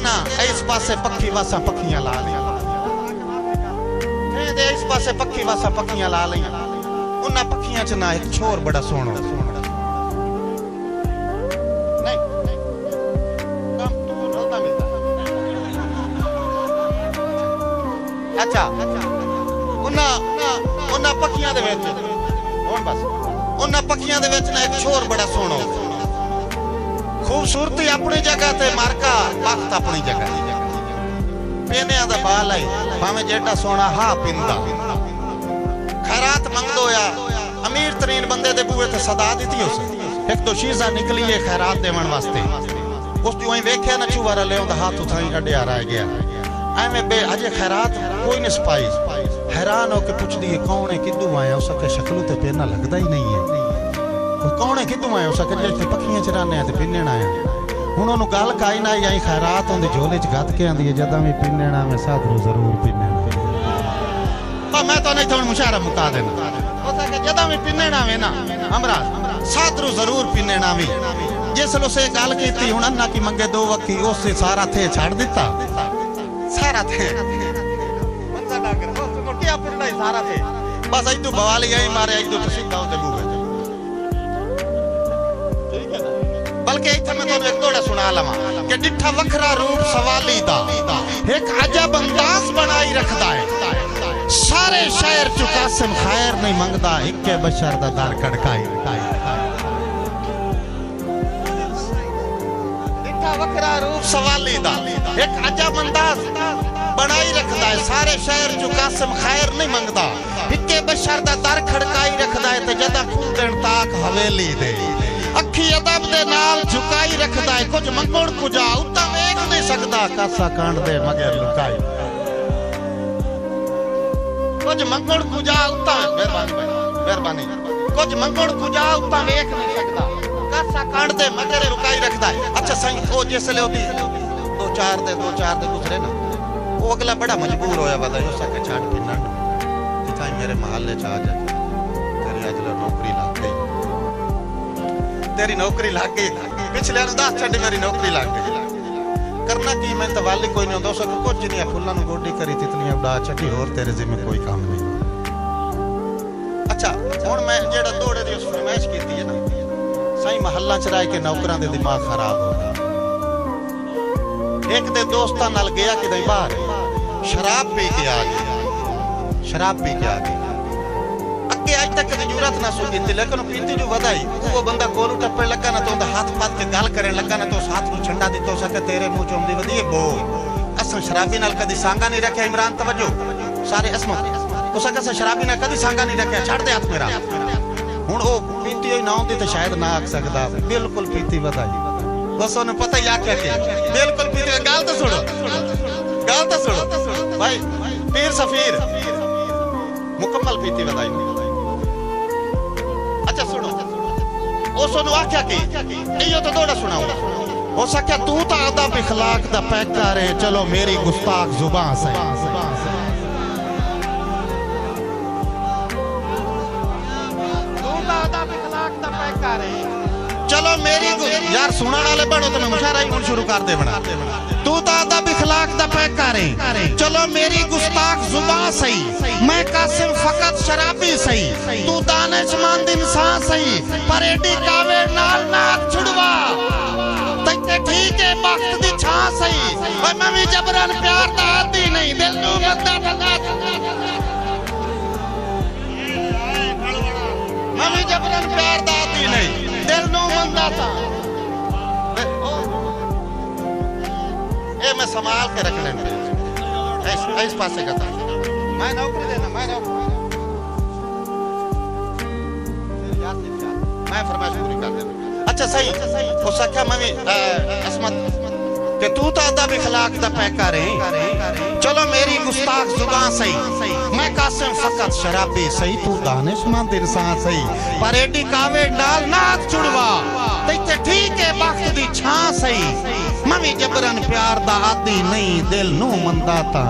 ना इस पासे पक्की वासा पक्खियां ला लिया, इस पासे पक्की वासा पक्खियां ला लिया। उन्हां पक्खियां च ना एक छोर बड़ा सोहना नहीं कम तो रलदा मिलदा। अच्छा उन्हां पक्खियां दे विच हुण बस उन्हां पक्खियां दे विच ना एक छोर बड़ा सोहना। खूबसूरती अपनी जगह ते मार्का वक्त अपनी जगह। पेनिया दा बाल है भावे जेड़ा सोना हा पिंदा। खैरात मंगदो या अमीर तरीन बंदे दे बूहे ते सदा दिती उस एक तो शीजा निकली है खैरात देवन वास्ते। उस जो वेख्या ना चूवारा ले हाथ उठाई अड्या रह गया। एवें बे अजे खैरात कोई नहीं सपाई। हैरान होके पुछदी है कौन है किदू आया। उसके शक्ल ते पेना लगदा ही नहीं है। कौन है किदू आया। उसके जे पक्खियां चराने ते पिन्नण आया। हुण ओनू गल काई ना आई खैरात उनदी झोले च गद के आंदी है जदां भी पिन्नणा में साधरू जरूर पिन्नणा। मैं तो नहीं थोड़ा मुशारा मुका देना। उसके जदां भी पिन्नणा वे ना हमरा साधरू जरूर पिन्नणा वी। जिसले उसे गल कीती हुण अन्ना की मंगे दो वक्की उससे सारा थे छाड़ दिता। सारा थे मंजा डागर उस मोटिया पिंडा ही सारा थे बस इदू बवाली आई मारे इदू तो सीधा उते बूहे। ठीक है ना। बल्कि इत्थे मैं तुहानू एक तोड़ा सुना लवां कि डिठा वखरा रूप सवाली दा एक अजब अंदाज बनाई रखदा है। सारे शहर चु कासिम खैर नहीं मंगदा इक्के बशर दा दर खड़काई। डिठा वखरा रूप सवाली दा एक अजब अंदाज बनाई रखदा है। सारे शहर चु कासिम खैर नहीं मंगदा इक्के बशर दा दर खड़काई रखदा है। ते जदा खून देण ताक हवेली दे अखी अदब दे नाल झुकाई रखदा है। कुछ मंगण कुजा उता वेख नहीं सकदा कासा कांड दे मगर लुकाई। कुछ मंगण कुजा उता मेहरबानी कुछ मंगण कुजा उता वेख नहीं सकदा कासा कांड दे मगर लुकाई रखदा है। अच्छा सही ओ जिसले ओदी दो चार दे गुजरे ना वो अगला बड़ा मजबूर होया वदा यो सके छाड़ पिन्नण जिथा मेरे महल्ले च आ जा। तेरी अजला नौकरी लग गई। तेरी नौकरी लग गई। पिछले 10 छड्डी मेरी नौकरी लग गई। करना की मैं तो वाली कोई नहीं होंदा। उस कुछ नहीं फुल्लां नूं गोडी करी तितलियां उड़ा छड्डी होर तेरे जिम्मे कोई काम नहीं। अच्छा हुण मैं जेड़ा दौड़े दी उस फरमाइश कीती है ना सही महल्ला च रह के नौकरां दे दिमाग खराब हो गया। एक दे दोस्तां नाल गया किते बाहर शराब पी के आ गया। शराब पी के आ गया। अगे आज तक कभी जरूरत ना सुनी थी लेकिन पीती जो वधाई वो बंदा कोलू टप्पे लगा ना तो हाथ पात के गल करने लगा ना तो उस हाथ को ठंडा दी तो सके तेरे मुंह चोंदी वधी बो। असन शराबी नाल कदी सांगा नहीं रखा। इमरान तवज्जो सारे असमत उसके असन शराबी नाल कदी सांगा नहीं रखा। छड़ दे हाथ मेरा। हुण ओ पीती होई ना होंदी तो शायद ना आख सकदा बिल्कुल पीती वधाई। बस उन्हें पता ही आके बिल्कुल पीती। गल तो सुनो भाई पीर सफीर मुकम्मल पीती वधाई। अच्छा सुनो ओ सुनो आख्या की इयो तो दौड़ा सुनाओ। हो सके तू तो अदब इखलाक दा पैकार है चलो मेरी गुस्ताख जुबान से। तू तो अदब इखलाक दा पैकार है चलो मेरी यार सुनने वाले बनो तो मैं मुशारा ही शुरू कर दे बना। तू तो अदब इखलाक दा पैकार है चलो मेरी गुस्ताख जुबान सही। मैं कासिम फकत शराबी सही तू दानिशमंद इंसान सही पर एडी कावे नाल नाक छुड़वा तैते ठीक है वक्त दी छां सही। ओए मैं भी जबरन प्यार दा आदी नहीं दिल नू मंदा बंदा। मैं भी जबरन प्यार दा आदी नहीं दिल नू मंदा था। ए मैं संभाल के रख लेने इस पासे का था। मैं नौकरी देना मैं फरमाइश पूरी कर देना। अच्छा सही हो सका मैं भी असमत कि तू तो अदब इखलाक दा पैकार है चलो मेरी गुस्ताख जुबान सही। मैं कासिम फकत शराबी सही तू दानिशमंद इंसान सही पर एडी कावे नाल नाक छुड़वा तैते ठीक है वक्त दी छां सही। मैं भी जबरन प्यार दा आदी नहीं दिल नू मंदा था।